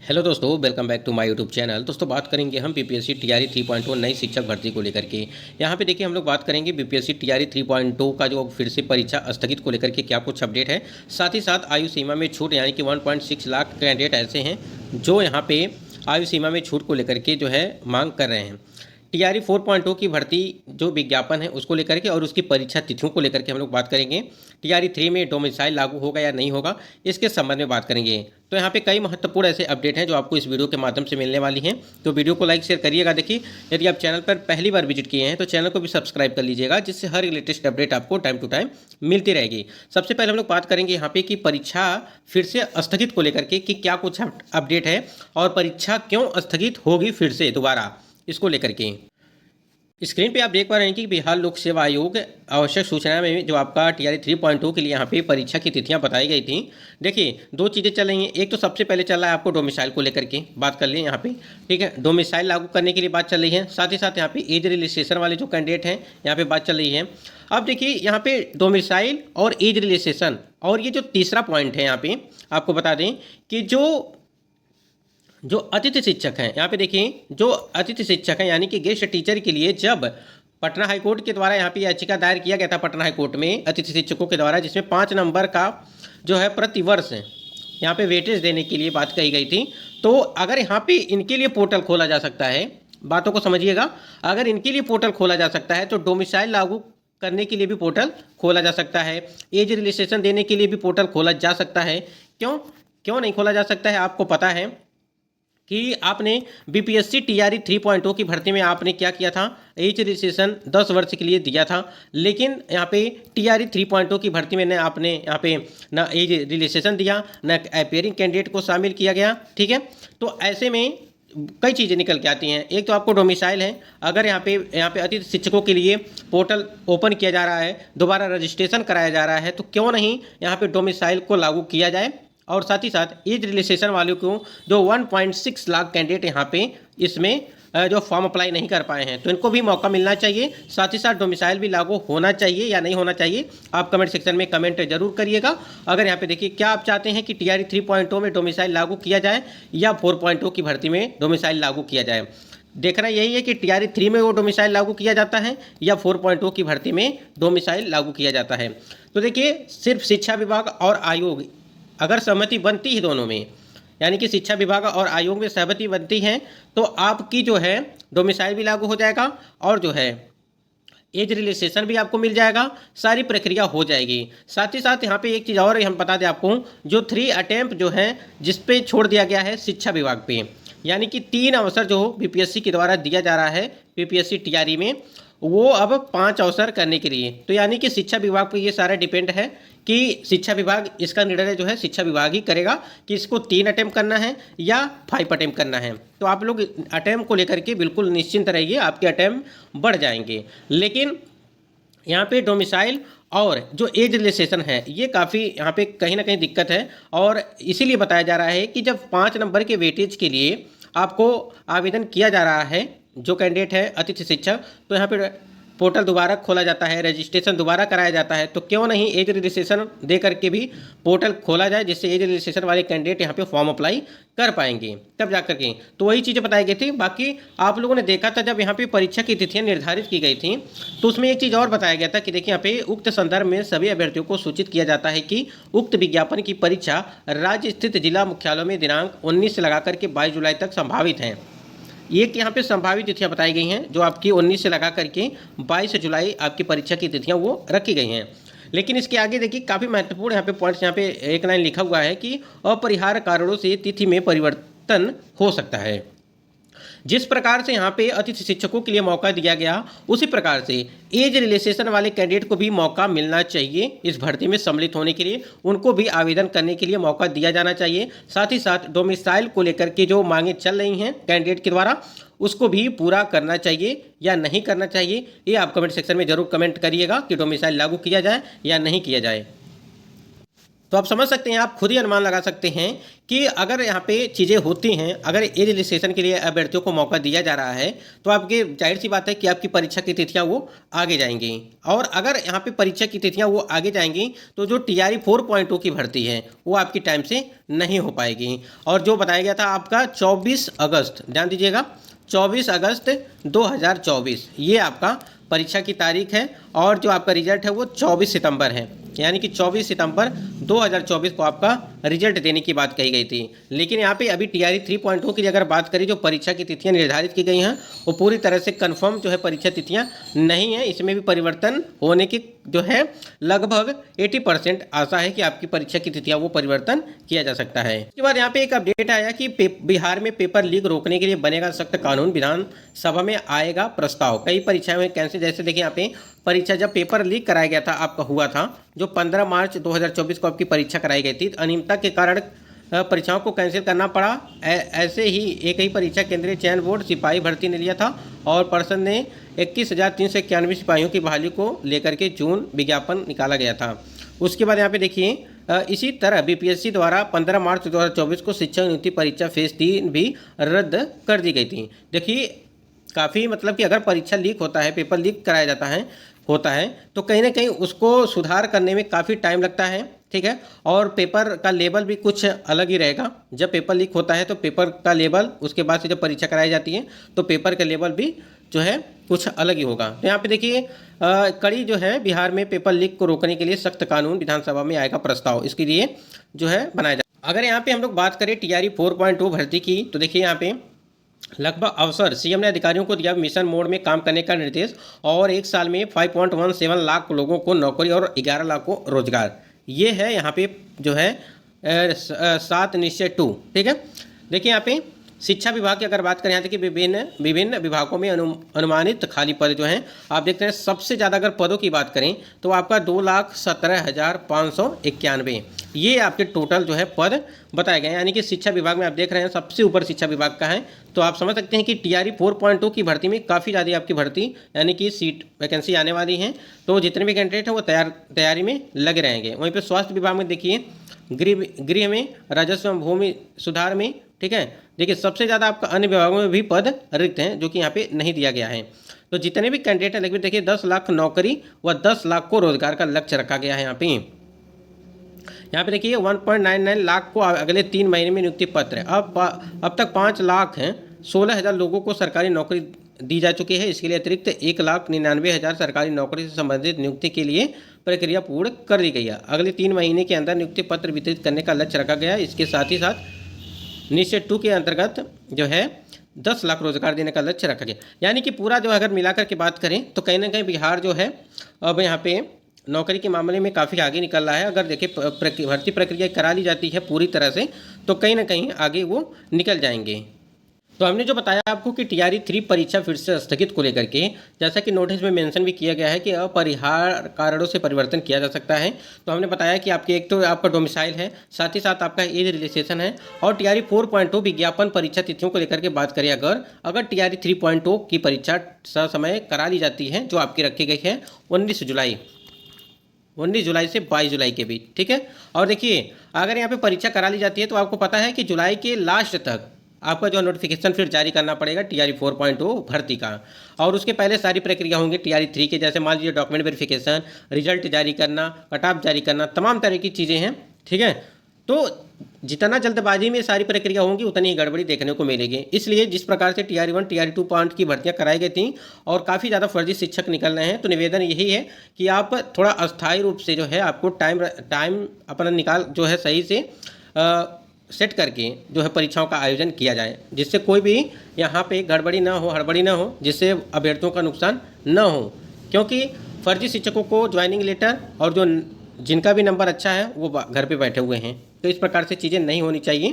Hello दोस्तों, welcome back to my YouTube channel. दोस्तों बात करेंगे हम बीपीएससी टीआरई 3.0 नई शिक्षक भर्ती को लेकर के। यहाँ पे देखिए हम लोग बात करेंगे बीपीएससी टीआरई 3.0 का जो फिर से परीक्षा स्थगित को लेकर के क्या कुछ अपडेट है। साथ ही साथ आयु सीमा में छूट यानी कि 1.6 लाख कैंडिडेट ऐसे हैं जो यहाँ पे आयु सीमा में छूट को लेकर के जो है मांग कर रहे हैं। टीआरई 4.0 की भर्ती जो विज्ञापन है उसको लेकर के और उसकी परीक्षा तिथियों को लेकर के हम लोग बात करेंगे। टीआरई 3 में डोमिसाइल लागू होगा या नहीं होगा, इसके संबंध में बात करेंगे। तो यहाँ पे कई महत्वपूर्ण ऐसे अपडेट हैं जो आपको इस वीडियो के माध्यम से मिलने वाली हैं। तो वीडियो को लाइक शेयर करिएगा। देखिए, यदि आप चैनल पर पहली बार विजिट किए हैं तो चैनल को भी सब्सक्राइब कर लीजिएगा, जिससे हर लेटेस्ट अपडेट आपको टाइम टू टाइम मिलती रहेगी। सबसे पहले हम लोग बात करेंगे यहाँ पे कि परीक्षा फिर से स्थगित को लेकर के कि क्या कुछ अपडेट है और परीक्षा क्यों स्थगित होगी फिर से दोबारा, इसको लेकर के। स्क्रीन पे आप देख पा रहे हैं कि बिहार लोक सेवा आयोग आवश्यक सूचना में जो आपका टीआरई 3.2 के लिए यहाँ पे परीक्षा की तिथियां बताई गई थी। देखिए, दो चीज़ें चल रही हैं। एक तो सबसे पहले चल रहा है आपको डोमिसाइल को लेकर के बात कर लें यहाँ पे, ठीक है। डोमिसाइल लागू करने के लिए बात चल रही है। साथ ही साथ यहाँ पे एज रिलैक्सेशन वाले जो कैंडिडेट हैं यहाँ पे बात चल रही है। अब देखिए यहाँ पे डोमिसाइल और एज रिलैक्सेशन और ये जो तीसरा पॉइंट है यहाँ पे आपको बता दें कि जो अतिथि शिक्षक हैं, यहाँ पे देखिए जो अतिथि शिक्षक हैं यानी कि गेस्ट टीचर के लिए जब पटना हाईकोर्ट के द्वारा यहाँ पे याचिका दायर किया गया था पटना हाईकोर्ट में अतिथि शिक्षकों के द्वारा, जिसमें 5 नंबर का जो है प्रतिवर्ष यहाँ पे वेटेज देने के लिए बात कही गई थी। तो अगर यहाँ पे इनके लिए पोर्टल खोला जा सकता है, बातों को समझिएगा, अगर इनके लिए पोर्टल खोला जा सकता है तो डोमिसाइल लागू करने के लिए भी पोर्टल खोला जा सकता है, एज रिलैक्सेशन देने के लिए भी पोर्टल खोला जा सकता है। क्यों नहीं खोला जा सकता है? आपको पता है कि आपने बीपीएससी टीआरई 3.0 की भर्ती में आपने क्या किया था, एज रिलैक्सेशन 10 वर्ष के लिए दिया था। लेकिन यहाँ पे टीआरई 3.0 की भर्ती में आपने यहाँ पे ना एज रिलैक्सेशन दिया, ना अपेयरिंग कैंडिडेट को शामिल किया गया, ठीक है। तो ऐसे में कई चीज़ें निकल के आती हैं। एक तो आपको डोमिसाइल है, अगर यहाँ पे अतिथि शिक्षकों के लिए पोर्टल ओपन किया जा रहा है, दोबारा रजिस्ट्रेशन कराया जा रहा है, तो क्यों नहीं यहाँ पे डोमिसाइल को लागू किया जाए। और साथ ही साथ एज रिलैक्सेशन वालों को जो 1.6 लाख कैंडिडेट यहाँ पे इसमें जो फॉर्म अप्लाई नहीं कर पाए हैं, तो इनको भी मौका मिलना चाहिए। साथ ही साथ डोमिसाइल भी लागू होना चाहिए या नहीं होना चाहिए, आप कमेंट सेक्शन में कमेंट जरूर करिएगा। अगर यहाँ पे देखिए क्या आप चाहते हैं कि टीआरई 3.0 में डोमिसाइल लागू किया जाए या 4.0 की भर्ती में डोमिसाइल लागू किया जाए। देखना यही है कि टीआरई 3 में वो डोमिसाइल लागू किया जाता है या 4.0 की भर्ती में डोमिसाइल लागू किया जाता है। तो देखिए, सिर्फ शिक्षा विभाग और आयोग अगर सहमति बनती है दोनों में, यानी कि शिक्षा विभाग और आयोग में सहमति बनती है, तो आपकी जो है डोमिसाइल भी लागू हो जाएगा और जो है एज रिलैक्सेशन भी आपको मिल जाएगा, सारी प्रक्रिया हो जाएगी। साथ ही साथ यहाँ पे एक चीज़ और हम बता दें आपको, जो 3 अटेम्प्ट जो है जिस पे छोड़ दिया गया है शिक्षा विभाग पे, यानी कि 3 अवसर जो बीपीएससी के द्वारा दिया जा रहा है बीपीएससी टीआरई में, वो अब 5 अवसर करने के लिए, तो यानी कि शिक्षा विभाग पर ये सारा डिपेंड है कि शिक्षा विभाग इसका निर्णय जो है शिक्षा विभाग ही करेगा कि इसको 3 अटेम्प्ट करना है या 5 अटेम्प्ट करना है। तो आप लोग अटेम्प्ट को लेकर के बिल्कुल निश्चिंत रहिए, आपके अटेम्प्ट बढ़ जाएंगे। लेकिन यहाँ पे डोमिसाइल और जो एज रिलैक्सेशन है ये काफ़ी यहाँ पे कहीं ना कहीं दिक्कत है, और इसीलिए बताया जा रहा है कि जब 5 नंबर के वेटेज के लिए आपको आवेदन किया जा रहा है जो कैंडिडेट है अतिथि शिक्षक, तो यहाँ पे पोर्टल दोबारा खोला जाता है, रजिस्ट्रेशन दोबारा कराया जाता है, तो क्यों नहीं एज रिलैक्सेशन दे करके भी पोर्टल खोला जाए, जिससे एज रिलैक्सेशन वाले कैंडिडेट यहाँ पे फॉर्म अप्लाई कर पाएंगे तब जा करके। तो वही चीज़ें बताई गई थी। बाकी आप लोगों ने देखा था जब यहाँ पे परीक्षा की तिथियाँ निर्धारित की गई थी, तो उसमें एक चीज़ और बताया गया था कि देखिए यहाँ पे उक्त संदर्भ में सभी अभ्यर्थियों को सूचित किया जाता है कि उक्त विज्ञापन की परीक्षा राज्य स्थित जिला मुख्यालयों में दिनांक 19 से लगा करके 22 जुलाई तक संभावित है। एक यहाँ पे संभावित तिथियां बताई गई हैं जो आपकी 19 से लगा करके 22 जुलाई आपकी परीक्षा की तिथियां वो रखी गई हैं। लेकिन इसके आगे देखिए काफ़ी महत्वपूर्ण यहाँ पे पॉइंट्स, यहाँ पे एक लाइन लिखा हुआ है कि अपरिहार्य कारणों से तिथि में परिवर्तन हो सकता है। जिस प्रकार से यहाँ पे अतिथि शिक्षकों के लिए मौका दिया गया, उसी प्रकार से एज रिलैक्सेशन वाले कैंडिडेट को भी मौका मिलना चाहिए इस भर्ती में सम्मिलित होने के लिए, उनको भी आवेदन करने के लिए मौका दिया जाना चाहिए। साथ ही साथ डोमिसाइल को लेकर के जो मांगे चल रही हैं कैंडिडेट के द्वारा, उसको भी पूरा करना चाहिए या नहीं करना चाहिए, ये आप कमेंट सेक्शन में जरूर कमेंट करिएगा कि डोमिसाइल लागू किया जाए या नहीं किया जाए। तो आप समझ सकते हैं, आप खुद ही अनुमान लगा सकते हैं कि अगर यहाँ पे चीज़ें होती हैं, अगर एज रिलैक्सेशन के लिए अभ्यर्थियों को मौका दिया जा रहा है तो आपकी जाहिर सी बात है कि आपकी परीक्षा की तिथियाँ वो आगे जाएंगी। और अगर यहाँ पे परीक्षा की तिथियाँ वो आगे जाएंगी तो जो TRE 4.0 की भर्ती है वो आपकी टाइम से नहीं हो पाएगी। और जो बताया गया था आपका 24 अगस्त, ध्यान दीजिएगा, 24 अगस्त 2024 ये आपका परीक्षा की तारीख है। और जो आपका रिजल्ट है वो 24 सितंबर है, यानी कि 24 सितंबर 2024 को आपका रिजल्ट देने की बात कही गई थी। लेकिन यहाँ पे अभी TRE 3.0 की अगर बात करें, जो परीक्षा की तिथियाँ निर्धारित की गई हैं वो पूरी तरह से कंफर्म जो है परीक्षा तिथियाँ नहीं है। इसमें भी परिवर्तन होने की जो है लगभग 80% आशा है कि आपकी परीक्षा की तिथियाँ वो परिवर्तन किया जा सकता है। इसके बाद यहाँ पे एक अपडेट आया कि बिहार में पेपर लीक रोकने के लिए बनेगा सख्त कानून, विधानसभा में आएगा प्रस्ताव। कई परीक्षाएं हुई कैंसिल, जैसे देखिए यहाँ पे परीक्षा जब पेपर लीक कराया गया था आपका हुआ था, जो 15 मार्च 2024 को आपकी परीक्षा कराई गई थी, अनियमितता के कारण परीक्षाओं को कैंसिल करना पड़ा। ऐसे ही एक ही परीक्षा केंद्रीय चयन बोर्ड सिपाही भर्ती ने लिया था और पर्षद ने 21,391 सिपाहियों की बहाली को लेकर के जून विज्ञापन निकाला गया था। उसके बाद यहाँ पे देखिए इसी तरह BPSC द्वारा 15 मार्च 2024 को शिक्षक नियुक्ति परीक्षा फेज 3 भी रद्द कर दी गई थी। देखिए काफ़ी मतलब कि अगर परीक्षा लीक होता है, पेपर लीक कराया जाता है होता है तो कहीं ना कहीं उसको सुधार करने में काफ़ी टाइम लगता है, ठीक है। और पेपर का लेवल भी कुछ अलग ही रहेगा। जब पेपर लीक होता है तो पेपर का लेवल, उसके बाद से जब परीक्षा कराई जाती है तो पेपर का लेवल भी जो है कुछ अलग ही होगा। तो यहाँ पे देखिए कड़ी जो है बिहार में पेपर लीक को रोकने के लिए सख्त कानून, विधानसभा में आएगा प्रस्ताव, इसके लिए जो है बनाया जाए। अगर यहाँ पे हम लोग बात करें TRE 4.2 भर्ती की, तो देखिए यहाँ पे लगभग अवसर सीएम ने अधिकारियों को दिया मिशन मोड में काम करने का निर्देश और एक साल में 5.17 लाख लोगों को नौकरी और 11 लाख को रोजगार। ये है यहाँ पे जो है 7 निश्चय 2, ठीक है। देखिए यहाँ पे शिक्षा विभाग की अगर बात करें, यहाँ देखिए विभिन्न विभागों में अनुमानित खाली पद जो हैं आप देखते हैं। सबसे ज़्यादा अगर पदों की बात करें तो आपका 2,17,591 ये आपके टोटल जो है पद बताए गए हैं, यानी कि शिक्षा विभाग में आप देख रहे हैं सबसे ऊपर शिक्षा विभाग का है। तो आप समझ सकते हैं कि TRE 4.2 की भर्ती में काफ़ी ज़्यादा आपकी भर्ती यानी कि सीट वैकेंसी आने वाली हैं। तो जितने भी कैंडिडेट हैं वो तैयारी में लगे रहेंगे। वहीं पर स्वास्थ्य विभाग में देखिए, गृह में, राजस्व एवं भूमि सुधार में, ठीक है। देखिए सबसे ज़्यादा आपका अन्य विभागों में भी पद रिक्त हैं जो कि यहाँ पे नहीं दिया गया है। तो जितने भी कैंडिडेट हैं लगभग देखिए 10 लाख नौकरी व 10 लाख को रोजगार का लक्ष्य रखा गया है। यहाँ पे देखिए 1.99 लाख को अगले 3 महीने में नियुक्ति पत्र है। अब तक 5 लाख हैं 16,000 लोगों को सरकारी नौकरी दी जा चुकी है। इसके लिए अतिरिक्त 1,99,000 सरकारी नौकरी से संबंधित नियुक्ति के लिए प्रक्रिया पूर्ण कर दी गई है। अगले 3 महीने के अंदर नियुक्ति पत्र वितरित करने का लक्ष्य रखा गया है। इसके साथ ही साथ निश्चय 2 के अंतर्गत जो है 10 लाख रोजगार देने का लक्ष्य रखा गया। यानी कि पूरा जो अगर मिलाकर के बात करें तो कहीं ना कहीं बिहार जो है अब यहाँ पे नौकरी के मामले में काफ़ी आगे निकल रहा है। अगर देखिए भर्ती प्रक्रिया करा ली जाती है पूरी तरह से तो कहीं ना कहीं आगे वो निकल जाएंगे। तो हमने जो बताया आपको कि TRE 3 परीक्षा फिर से स्थगित को लेकर के, जैसा कि नोटिस में मेंशन भी किया गया है कि अपरिहार्य कारणों से परिवर्तन किया जा सकता है। तो हमने बताया कि आपके एक तो आपका डोमिसाइल है, साथ ही साथ आपका एज रिलैक्सेशन है। और TRE 4.2 विज्ञापन परीक्षा तिथियों को लेकर के बात करें, अगर TRE 3.0 की परीक्षा समय करा ली जाती है जो आपकी रखी गई है 19 जुलाई से 22 जुलाई के बीच, ठीक है। और देखिए अगर यहाँ पे परीक्षा करा ली जाती है तो आपको पता है कि जुलाई के लास्ट तक आपका जो नोटिफिकेशन फिर जारी करना पड़ेगा TRE 4.0 भर्ती का। और उसके पहले सारी प्रक्रिया होंगी TRE 3 के, जैसे मान लीजिए डॉक्यूमेंट वेरिफिकेशन, रिजल्ट जारी करना, कट ऑफ जारी करना, तमाम तरह की चीज़ें हैं, ठीक है। तो जितना जल्दबाजी में सारी प्रक्रिया होंगी उतनी ही गड़बड़ी देखने को मिलेगी। इसलिए जिस प्रकार से TRE 1, TRE 2 की भर्तियां कराई गई थी और काफ़ी ज़्यादा फर्जी शिक्षक निकल रहे हैं, तो निवेदन यही है कि आप थोड़ा अस्थायी रूप से जो है आपको टाइम अपना निकाल जो है सही से सेट करके जो है परीक्षाओं का आयोजन किया जाए, जिससे कोई भी यहाँ पे गड़बड़ी ना हो, हड़बड़ी ना हो, जिससे अभ्यर्थियों का नुकसान न हो। क्योंकि फर्जी शिक्षकों को ज्वाइनिंग लेटर और जो जिनका भी नंबर अच्छा है वो घर पे बैठे हुए हैं, तो इस प्रकार से चीज़ें नहीं होनी चाहिए।